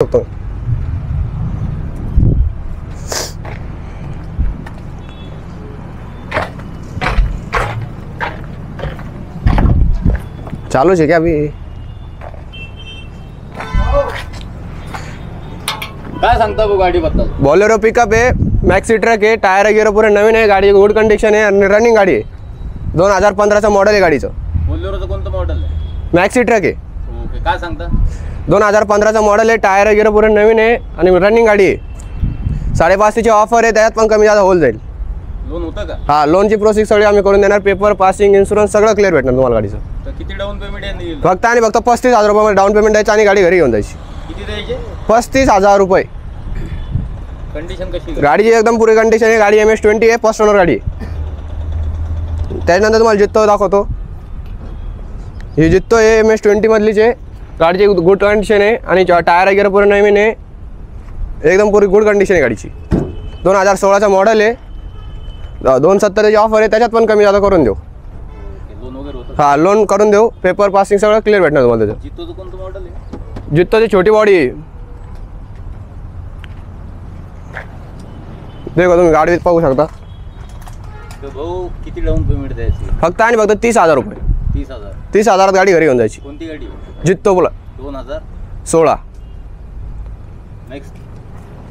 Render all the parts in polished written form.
शकतो। चालू है क्या अभी? काय सांगता वो गाड़ी बद्दल? बोलेरो पिकअप है, मैक्सी ट्रक है, टायर वगैरह पूरे नवीन है, गाड़ी गुड कंडिशन है आणि रनिंग गाडी आहे। 2015चा मॉडेल आहे गाडीचं। बोलेरोचं कोणतं मॉडेल आहे? मैक्सी ट्रक आहे। ओके, काय सांगता? 2015चा मॉडेल आहे, टायर वगैरे पूरे नवीन आहे आणि रनिंग गाडी आहे। 5.5ची ऑफर आहे, त्यात पण कमी जादा होईल जाईल। लोन होतं का? हां, लोनची प्रोसेस सगळी आम्ही करून देणार, पेपर पासिंग इन्शुरन्स सगळं क्लिअर भेटणार तुम्हाला गाडीचं। तर किती डाऊन पेमेंट येईल? फक्त आणि फक्त 35,000 रुपये डाऊन पेमेंट द्यायचं आणि गाडी घरी घेऊन जायची। किती द्यायचे? 35,000 रुपये। कंडिशन कशी आहे? गाडीची एकदम पुरी कंडिशन आहे, गाडी MS-20 आहे, फर्स्ट ओनर गाडी आहे। त्यानंतर तुम्हाला जित्तो दाखवतो। ही जित्तो आहे MS-20 मधलीच आहे, गाडीची गुड कंडिशन आहे आणि टायर वगैरे पूर्ण नवीन आहे, एकदम पूरी गुड कंडिशन आहे गाडीची। 2016चा मॉडेल आहे, 270ची ऑफर आहे, त्याच्यात पण कमी जादा करून देऊ। लोन वगैरे होतं? हां, लोन करून देऊ, पेपर पासिंग सगळं क्लिअर भेटणार तुम्हाला त्याचं। जितोचं कोणतं मॉडेल आहे? जित्तोची छोटी बॉडी आहे। देखो तुम्ही गाडी पाहू शकता। तर भाऊ किती डाऊन पेमेंट द्यायची? फक्त आणि फक्त 30,000 रुपये। 30,000? 30,000 गाडी घरी घेऊन जायची। कोणती गाडी आहे? जित्तो बोला 2016।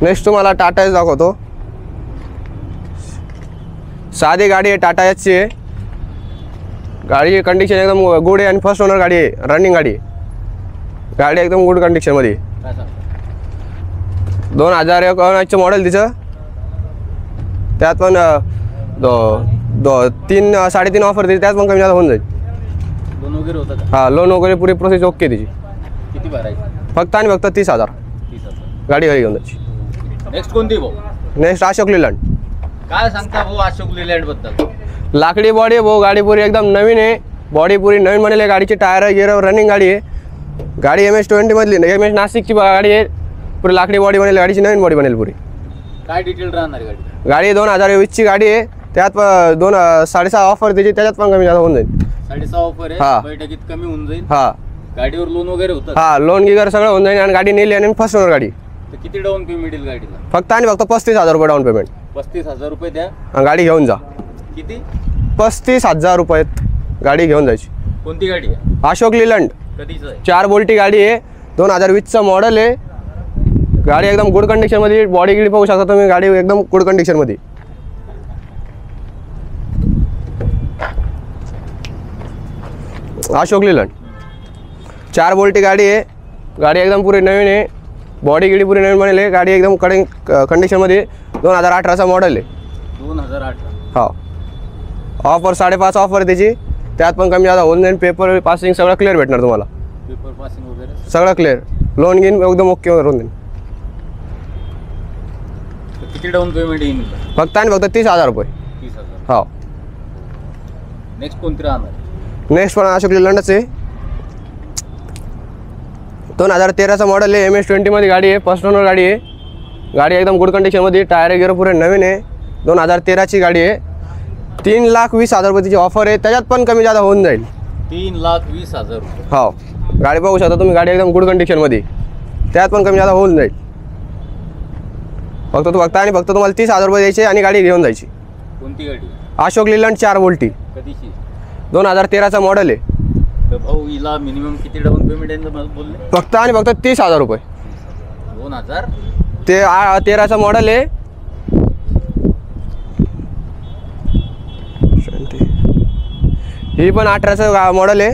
नेक्स्ट तुम्हाला टाटा एस दाखवतो। साधी गाडी आहे, टाटा एसची आहे। गाडीची कंडिशन एकदम गुड आहे आणि फर्स्ट ओनर गाडी आहे, रनिंग गाडी आहे। गाडी एकदम गुड कंडिशनमध्ये आहे। काय सांगता? 2019चं मॉडेल तिचं, त्यात पण 3-3.5 ऑफर दिली, त्यात पण कमी जादा होऊन जाईल। लोन वगैरे होतं का? हां, लोन वगैरे पुरी प्रोसेस ओके तिची। किती भरायची? फक्त आणि फक्त 30,000 30,000। गाडी घरी घेऊन जायची। नेक्स्ट कोणती भाऊ? Next Ashok Leyland. काय सांगता भाऊ अशोक लीलँड बद्दल? लाकडी बॉडी आहे भाऊ, गाडी पूरी एकदम नवीन आहे, बॉडी पूरी नवीन बनेल आहे, गाडीची टायर वगैरे रनिंग गाडी आहे। गाडी MS-20 मधली, MS नाशिकची गाडी आहे, पुरी लाकडी बॉडी बनेल, गाडीची नवीन बॉडी बनेल पुरी। काय डिटेल राहणार गाडी? गाडी 2020ची गाडी आहे, त्यात 6.5 ऑफर त्याची, त्याच्यात पण कमी जादा होऊन जाईल। 6.5 ऑफर आहे, हा। बैठकीत कमी होऊन जाईल। हां गाडीवर लोन वगैरे होतं? हां, लोन गिगर सगळं होऊन जाईल आणि गाडी नेली आणि फर्स्ट ओनर गाडी। तर किती डाऊन पेमेंट येईल गाडीला? फक्त आणि फक्त 35,000 रुपये डाऊन पेमेंट, 35,000 रुपये द्या आणि गाडी घेऊन जा। किती? 35,000 रुपयात गाडी घेऊन जायची। कोणती गाडी आहे? अशोक लीलँड कधीचं आहे? 4 बोल्टी गाडी आहे, 2020चं मॉडेल आहे। गाडी एकदम गुड कंडिशनमध्ये, बॉडी गिडी पाहू शकता तुम्ही, गाडी एकदम गुड कंडिशनमध्ये। अशोक लीलँड 4 बोल्टी गाडी आहे, गाडी एकदम पुरी नवीन आहे, बॉडी गिडी पुरी नवीन बनेल आहे, गाडी एकदम कंडिशनमध्ये। 2018चा मॉडेल आहे। 2018? हो, ऑफर 5.5 ऑफर आहे त्याची, त्यात पण कमी जादा होऊन जाईल, पेपर पासिंग सगळं क्लिअर भेटणार तुम्हाला। पेपर पासिंग वगैरे सगळं क्लिअर, लोन घेऊन एकदम ओके करून देईन। तर किती डाऊन पेमेंट येईल? फक्त आणि फक्त 30,000 रुपये। 30,000? हो। नेक्स्ट कोणती राहणार? नेक्स्ट पण अशोक लीलँडच आहे, 2013चा मॉडेल आहे, MS-20 मध्ये गाडी आहे, फर्स्ट ओनर गाडी आहे। गाडी एकदम गुड कंडिशनमध्ये, टायर वगैरे पुरे नवीन आहे, 2013ची गाडी आहे। 3,20,000 रुपये तिची ऑफर आहे, त्याच्यात पण कमी जादा होऊन जाईल। 3,20,000 रुपये? हो, गाडी पाहू शकता तुम्ही, गाडी एकदम गुड कंडिशनमध्ये, त्यात पण कमी जादा होऊन जाईल। फक्त आणि फक्त तुम्हाला 30,000 रुपये द्यायचे आणि गाडी घेऊन जायची। कोणती गाडी? अशोक लीलँड 4 बोल्टी, कधीची? 2013चा मॉडेल आहे। तर भाऊ हिला मिनिमम किती डाऊन पेमेंट आहे मला बोलले? फक्त आणि फक्त 30,000 रुपये। 2000? ते 13चा मॉडेल आहे। ही पण 18चं मॉडेल आहे,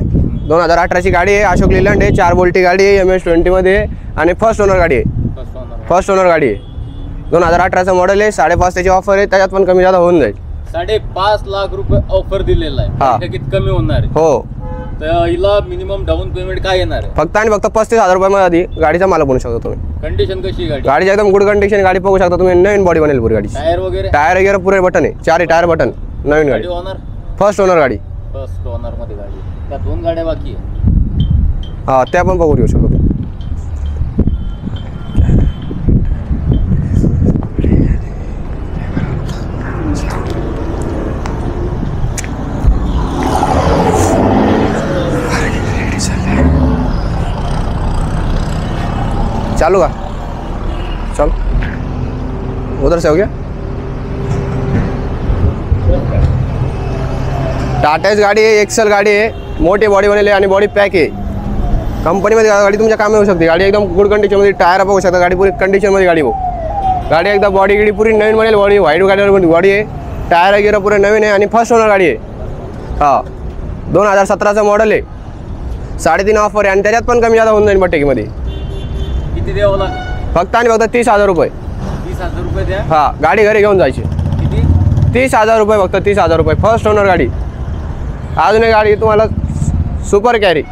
2018ची गाडी आहे, अशोक लीलँड आहे, 4 बोल्टी गाडी आहे, MS-20 मध्ये आणि फर्स्ट ओनर गाडी आहे। फर्स्ट ओनर गाडी आहे, 2018चं मॉडेल आहे, 5.5 त्याची ऑफर आहे, त्याच्यात पण कमी जादा होऊन जाईल। 5.5 लाख रुपये ऑफर दिलेला हा। आहे, किती कमी होणार आहे? हो, तर हिला मिनिमम डाऊन पेमेंट काय येणार आहे? फक्त आणि फक्त 35,000 रुपयामध्ये गाडीचा मालक बनू शकता तुम्ही। कंडिशन कशी गाडी? गाडीची एकदम गुड कंडिशन, गाडी पाहू शकता तुम्ही, नवीन बॉडी बनेल पुरी गाडीची। टायर वगैरे? टायर वगैरे पुरे बटन आहे, 4 टायर बटन, नवीन गाडी, ओनर? फर्स्ट ओनर गाडी। फर्स्ट ओनर मध्ये गाडी, त्या 2 गाड्या बाकी आहे। हां, त्या पण बघू शकतो तुम्ही। चालू का? चल उधर से हो गया। टाटाच गाडी आहे, एक्सेल गाडी आहे, मोठी बॉडी बनवली आणि बॉडी पॅक आहे। कंपनीमध्ये गाडी तुमच्या कामी होऊ शकते। गाडी एकदम गुड कंडिशनमध्ये, टायर बघू शकता, गाडी पुरी कंडिशनमध्ये गाडी बघू। गाडी एकदा बॉडी गिडी पुरी नवीन बनेल, बॉडी व्हाईट गाडीवर बॉडी आहे, टायर वगैरे पुरे नवीन आहे आणि फर्स्ट ओनर गाडी आहे। हां 2017चं मॉडेल आहे, 3.5 ऑफर आहे आणि त्याच्यात पण कमी जादा होऊन जाईल बट्टेकीमध्ये। किती द्यावं लागेल? फक्त आणि फक्त 30,000 रुपये। 30,000 रुपये द्या। हां गाडी घरी घेऊन जायची। किती? 30,000 रुपये, फक्त 30,000 रुपये, फर्स्ट ओनर गाडी। अजून एक गाडी तुम्हाला सुपर कॅरी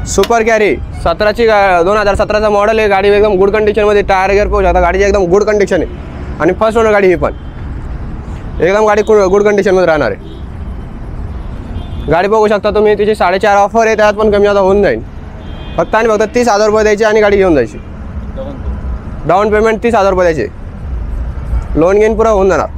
17ची 2017चा मॉडेल आहे। गाडी एकदम गुड कंडिशनमध्ये, टायर वगैरे पाहू शकता, गाडीची एकदम गुड कंडिशन आहे आणि फर्स्ट ओनर गाडी ही पण एकदम गाडी गुड कंडिशनमध्ये राहणार आहे। गाडी बघू शकता तुम्ही, तिची 4.5 ऑफर आहे, त्यात पण कमी जादा होऊन जाईल। फक्त आणि फक्त 30,000 रुपये द्यायचे आणि गाडी घेऊन जायची। डाऊन पेमेंट 30,000 रुपये द्यायचे, लोन घेऊन पुरा होऊन जाणार।